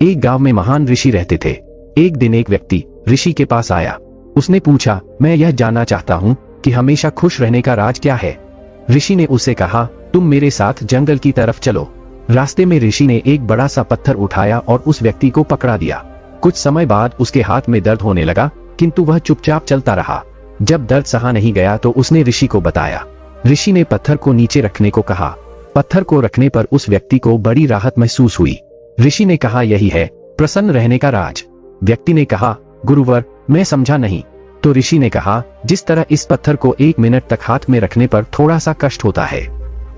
एक गांव में महान ऋषि रहते थे। एक दिन एक व्यक्ति ऋषि के पास आया। उसने पूछा, मैं यह जानना चाहता हूँ कि हमेशा खुश रहने का राज क्या है। ऋषि ने उससे कहा, तुम मेरे साथ जंगल की तरफ चलो। रास्ते में ऋषि ने एक बड़ा सा पत्थर उठाया और उस व्यक्ति को पकड़ा दिया। कुछ समय बाद उसके हाथ में दर्द होने लगा, किंतु वह चुपचाप चलता रहा। जब दर्द सहा नहीं गया तो उसने ऋषि को बताया। ऋषि ने पत्थर को नीचे रखने को कहा। पत्थर को रखने पर उस व्यक्ति को बड़ी राहत महसूस हुई। ऋषि ने कहा, यही है प्रसन्न रहने का राज। व्यक्ति ने कहा, गुरुवर, मैं समझा नहीं। तो ऋषि ने कहा, जिस तरह इस पत्थर को 1 मिनट तक हाथ में रखने पर थोड़ा सा कष्ट होता है,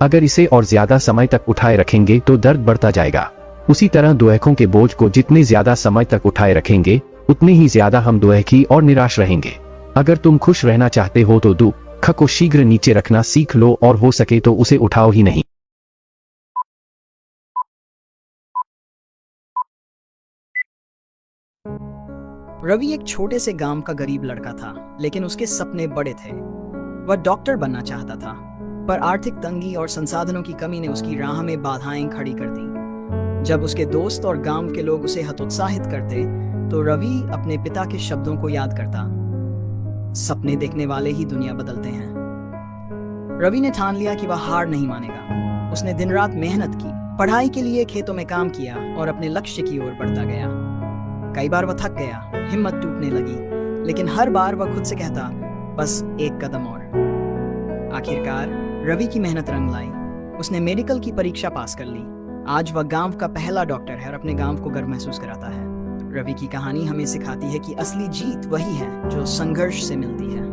अगर इसे और ज्यादा समय तक उठाए रखेंगे तो दर्द बढ़ता जाएगा। उसी तरह दुखों के बोझ को जितने ज्यादा समय तक उठाए रखेंगे उतने ही ज्यादा हम दुखी और निराश रहेंगे। अगर तुम खुश रहना चाहते हो तो दुख को शीघ्र नीचे रखना सीख लो और हो सके तो उसे उठाओ ही नहीं। रवि एक छोटे से गांव का गरीब लड़का था, लेकिन उसके सपने बड़े थे। वह डॉक्टर बनना चाहता था, पर आर्थिक तंगी और संसाधनों की कमी ने उसकी राह में बाधाएं खड़ी कर दी। जब उसके दोस्त और गांव के लोग उसे हतोत्साहित करते, तो रवि अपने पिता के शब्दों को याद करता, सपने देखने वाले ही दुनिया बदलते हैं। रवि ने ठान लिया कि वह हार नहीं मानेगा। उसने दिन रात मेहनत की, पढ़ाई के लिए खेतों में काम किया और अपने लक्ष्य की ओर बढ़ता गया। कई बार वह थक गया, हिम्मत टूटने लगी, लेकिन हर बार वह खुद से कहता, बस एक कदम और। आखिरकार रवि की मेहनत रंग लाई। उसने मेडिकल की परीक्षा पास कर ली। आज वह गांव का पहला डॉक्टर है और अपने गांव को गर्व महसूस कराता है। रवि की कहानी हमें सिखाती है कि असली जीत वही है जो संघर्ष से मिलती है।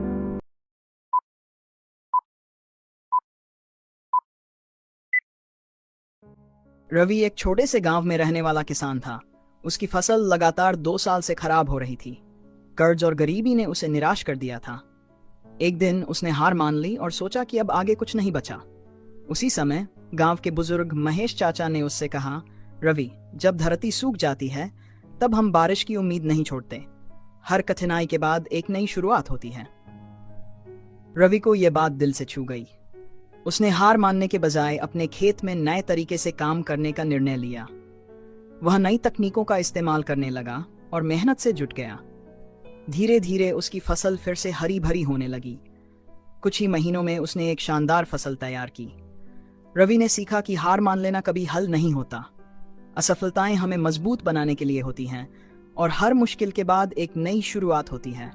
रवि एक छोटे से गांव में रहने वाला किसान था। उसकी फसल लगातार 2 साल से खराब हो रही थी। कर्ज और गरीबी ने उसे निराश कर दिया था। एक दिन उसने हार मान ली और सोचा कि अब आगे कुछ नहीं बचा। उसी समय गांव के बुजुर्ग महेश चाचा ने उससे कहा, रवि, जब धरती सूख जाती है तब हम बारिश की उम्मीद नहीं छोड़ते। हर कठिनाई के बाद एक नई शुरुआत होती है। रवि को यह बात दिल से छू गई। उसने हार मानने के बजाय अपने खेत में नए तरीके से काम करने का निर्णय लिया। वह नई तकनीकों का इस्तेमाल करने लगा और मेहनत से जुट गया। धीरे धीरे उसकी फसल फिर से हरी भरी होने लगी। कुछ ही महीनों में उसने एक शानदार फसल तैयार की। रवि ने सीखा कि हार मान लेना कभी हल नहीं होता। असफलताएं हमें मजबूत बनाने के लिए होती हैं और हर मुश्किल के बाद एक नई शुरुआत होती है।